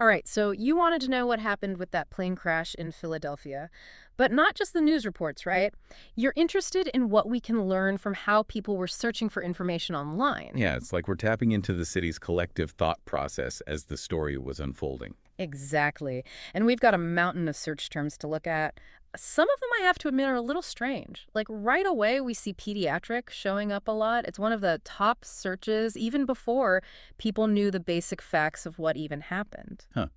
All right, so you wanted to know what happened with that plane crash in Philadelphia, but not just the news reports, right? You're interested in what we can learn from how people were searching for information online. Yeah, it's like we're tapping into the city's collective thought process as the story was unfolding. Exactly. And we've got a mountain of search terms to look at. Some of them, I have to admit, are a little strange. Like right away, we see pediatric showing up a lot. It's one of the top searches, even before people knew the basic facts of what even happened. Huh.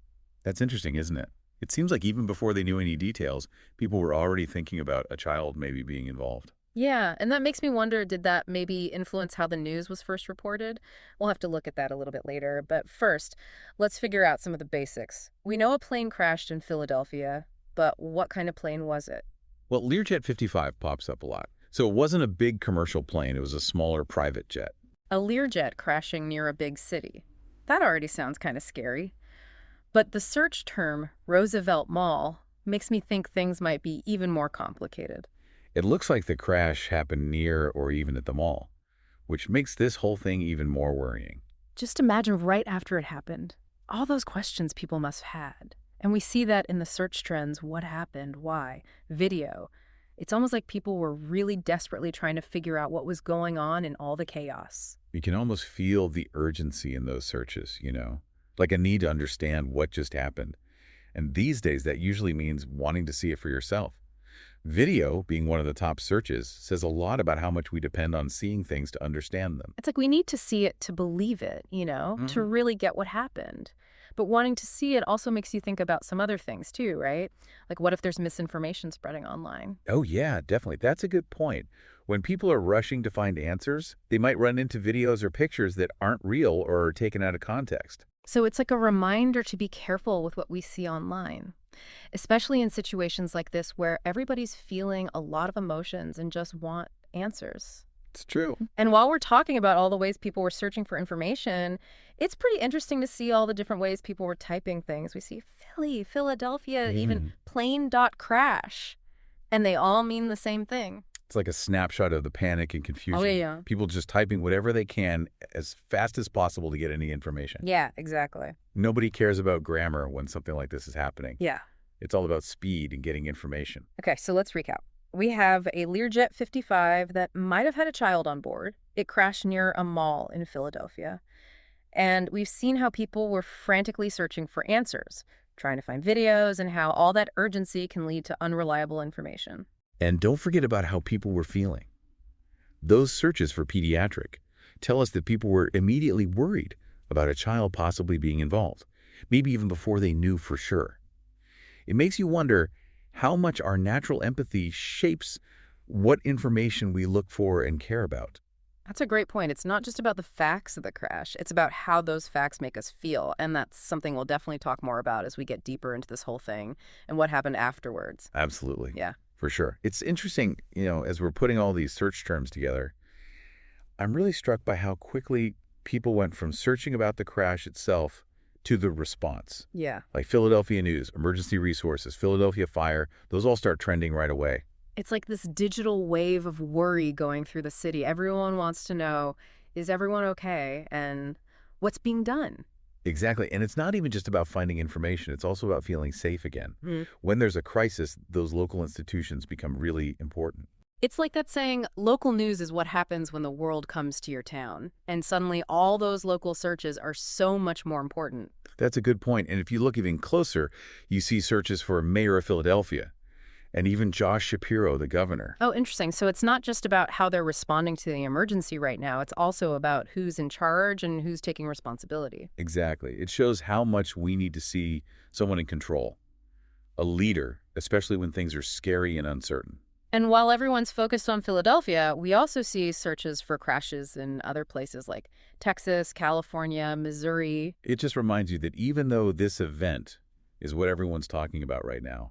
That's interesting, isn't it? It seems like even before they knew any details, people were already thinking about a child maybe being involved. Yeah, and that makes me wonder, did that maybe influence how the news was first reported? We'll have to look at that a little bit later. But first, let's figure out some of the basics. We know a plane crashed in Philadelphia, but what kind of plane was it? Well, Learjet 55 pops up a lot. So it wasn't a big commercial plane, it was a smaller private jet. A Learjet crashing near a big city. That already sounds kind of scary. But the search term, Roosevelt Mall, makes me think things might be even more complicated. It looks like the crash happened near or even at the mall, which makes this whole thing even more worrying. Just imagine right after it happened. All those questions people must have had. And we see that in the search trends: what happened, why, video. It's almost like people were really desperately trying to figure out what was going on in all the chaos. You can almost feel the urgency in those searches, like a need to understand what just happened. And these days, that usually means wanting to see it for yourself. Video, being one of the top searches, says a lot about how much we depend on seeing things to understand them. It's like we need to see it to believe it, to really get what happened. But wanting to see it also makes you think about some other things too, right? Like what if there's misinformation spreading online? Oh, yeah, definitely. That's a good point. When people are rushing to find answers, they might run into videos or pictures that aren't real or are taken out of context. So it's like a reminder to be careful with what we see online, especially in situations like this where everybody's feeling a lot of emotions and just want answers. It's true. And while we're talking about all the ways people were searching for information, it's pretty interesting to see all the different ways people were typing things. We see Philly, Philadelphia, even plane dot crash, and they all mean the same thing. It's like a snapshot of the panic and confusion. Oh, yeah. People just typing whatever they can as fast as possible to get any information. Yeah, exactly. Nobody cares about grammar when something like this is happening. Yeah. It's all about speed and getting information. Okay, so let's recap. We have a Learjet 55 that might have had a child on board. It crashed near a mall in Philadelphia. And we've seen how people were frantically searching for answers, trying to find videos, and how all that urgency can lead to unreliable information. And don't forget about how people were feeling. Those searches for pediatric tell us that people were immediately worried about a child possibly being involved, maybe even before they knew for sure. It makes you wonder how much our natural empathy shapes what information we look for and care about. That's a great point. It's not just about the facts of the crash. It's about how those facts make us feel. And that's something we'll definitely talk more about as we get deeper into this whole thing and what happened afterwards. Absolutely. Yeah. For sure. It's interesting, as we're putting all these search terms together, I'm really struck by how quickly people went from searching about the crash itself to the response. Yeah. Like Philadelphia News, Emergency Resources, Philadelphia Fire, those all start trending right away. It's like this digital wave of worry going through the city. Everyone wants to know, is everyone okay? And what's being done? Exactly. And it's not even just about finding information. It's also about feeling safe again. When there's a crisis, those local institutions become really important. It's like that saying, local news is what happens when the world comes to your town. And suddenly all those local searches are so much more important. That's a good point. And if you look even closer, you see searches for Mayor of Philadelphia and even Josh Shapiro, the governor. Oh, interesting. So it's not just about how they're responding to the emergency right now. It's also about who's in charge and who's taking responsibility. Exactly. It shows how much we need to see someone in control, a leader, especially when things are scary and uncertain. And while everyone's focused on Philadelphia, we also see searches for crashes in other places like Texas, California, Missouri. It just reminds you that even though this event is what everyone's talking about right now,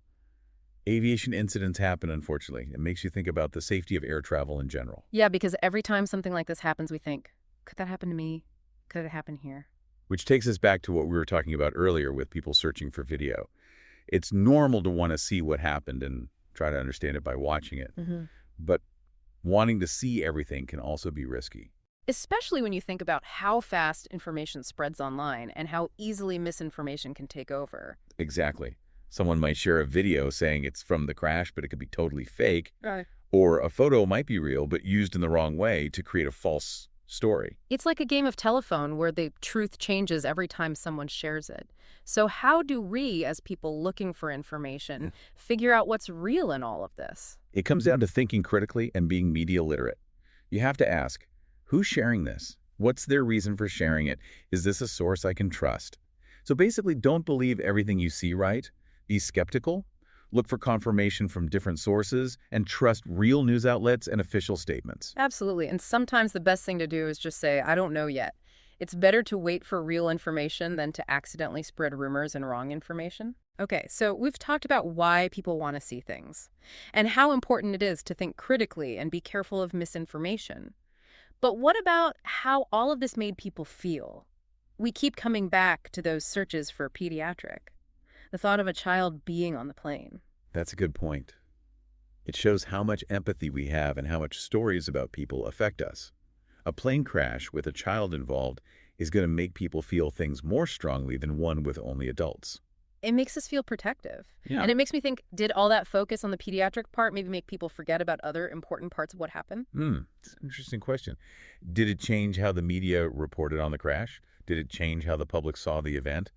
aviation incidents happen, unfortunately. It makes you think about the safety of air travel in general. Yeah, because every time something like this happens, we think, could that happen to me? Could it happen here? Which takes us back to what we were talking about earlier with people searching for video. It's normal to want to see what happened and try to understand it by watching it. But wanting to see everything can also be risky. especially when you think about how fast information spreads online and how easily misinformation can take over. Exactly. Someone might share a video saying it's from the crash, but it could be totally fake. Right. Or a photo might be real, but used in the wrong way to create a false story. It's like a game of telephone where the truth changes every time someone shares it. So how do we, as people looking for information, figure out what's real in all of this? It comes down to thinking critically and being media literate. You have to ask, who's sharing this? What's their reason for sharing it? Is this a source I can trust? So basically, don't believe everything you see, right? Be skeptical, look for confirmation from different sources, and trust real news outlets and official statements. Absolutely. And sometimes the best thing to do is just say, I don't know yet. It's better to wait for real information than to accidentally spread rumors and wrong information. Okay, so we've talked about why people want to see things and how important it is to think critically and be careful of misinformation. But what about how all of this made people feel? We keep coming back to those searches for pediatric, the thought of a child being on the plane. That's a good point. It shows how much empathy we have and how much stories about people affect us. A plane crash with a child involved is going to make people feel things more strongly than one with only adults. It makes us feel protective. Yeah. And it makes me think, did all that focus on the pediatric part maybe make people forget about other important parts of what happened? It's an interesting question. Did it change how the media reported on the crash? Did it change how the public saw the event?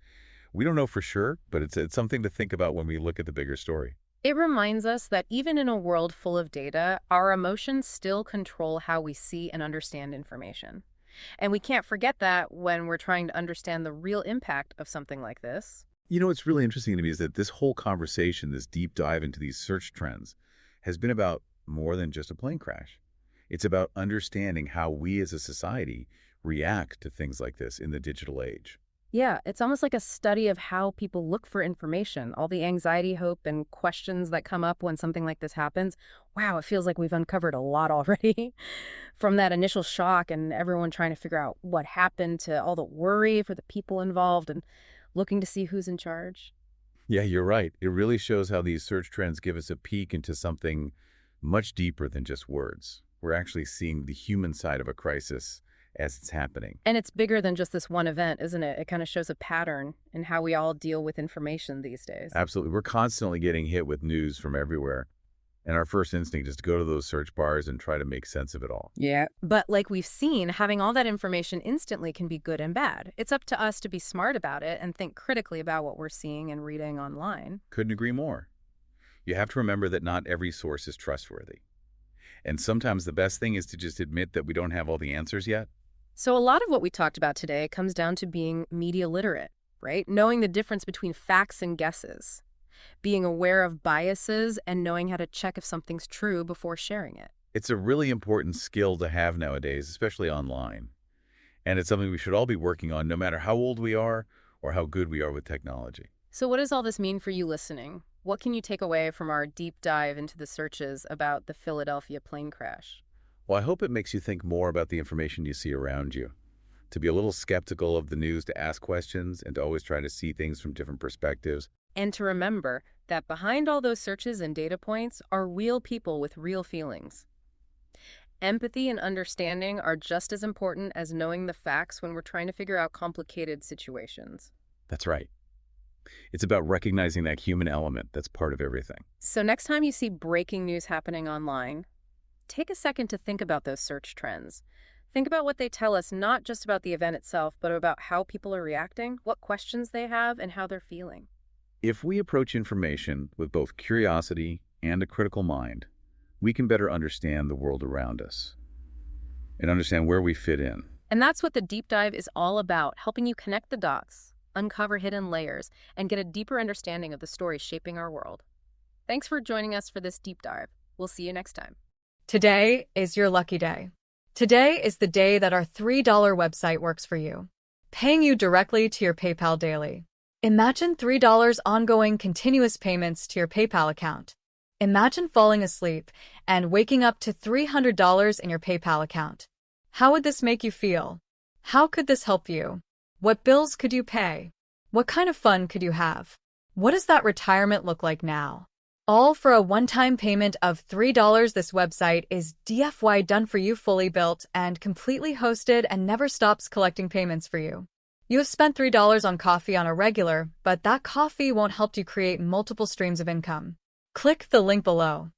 We don't know for sure, but it's something to think about when we look at the bigger story. It reminds us that even in a world full of data, our emotions still control how we see and understand information. And we can't forget that when we're trying to understand the real impact of something like this. You know, what's really interesting to me is that this whole conversation, this deep dive into these search trends, has been about more than just a plane crash. It's about understanding how we as a society react to things like this in the digital age. Yeah, it's almost like a study of how people look for information, all the anxiety, hope, and questions that come up when something like this happens. Wow, it feels like we've uncovered a lot already. From that initial shock and everyone trying to figure out what happened to all the worry for the people involved and looking to see who's in charge. Yeah, you're right. It really shows how these search trends give us a peek into something much deeper than just words. We're actually seeing the human side of a crisis as it's happening. And it's bigger than just this one event, isn't it? It kind of shows a pattern in how we all deal with information these days. Absolutely. We're constantly getting hit with news from everywhere. And our first instinct is to go to those search bars and try to make sense of it all. Yeah. But like we've seen, having all that information instantly can be good and bad. It's up to us to be smart about it and think critically about what we're seeing and reading online. Couldn't agree more. You have to remember that not every source is trustworthy. And sometimes the best thing is to just admit that we don't have all the answers yet. So a lot of what we talked about today comes down to being media literate, right? Knowing the difference between facts and guesses, being aware of biases, and knowing how to check if something's true before sharing it. It's a really important skill to have nowadays, especially online. And it's something we should all be working on no matter how old we are or how good we are with technology. So what does all this mean for you listening? What can you take away from our deep dive into the searches about the Philadelphia plane crash? Well, I hope it makes you think more about the information you see around you, to be a little skeptical of the news, to ask questions, and to always try to see things from different perspectives. And to remember that behind all those searches and data points are real people with real feelings. Empathy and understanding are just as important as knowing the facts when we're trying to figure out complicated situations. That's right. It's about recognizing that human element that's part of everything. So next time you see breaking news happening online, take a second to think about those search trends. Think about what they tell us, not just about the event itself, but about how people are reacting, what questions they have, and how they're feeling. If we approach information with both curiosity and a critical mind, we can better understand the world around us and understand where we fit in. And that's what the deep dive is all about, helping you connect the dots, uncover hidden layers, and get a deeper understanding of the stories shaping our world. Thanks for joining us for this deep dive. We'll see you next time. Today is your lucky day. Today is the day that our $3 website works for you, paying you directly to your PayPal daily. Imagine $3 ongoing continuous payments to your PayPal account. Imagine falling asleep and waking up to $300 in your PayPal account. How would this make you feel? How could this help you? What bills could you pay? What kind of fun could you have? What does that retirement look like now? All for a one-time payment of $3. This website is DFY done for you, fully built and completely hosted, and never stops collecting payments for you. You have spent $3 on coffee on a regular, but that coffee won't help you create multiple streams of income. Click the link below.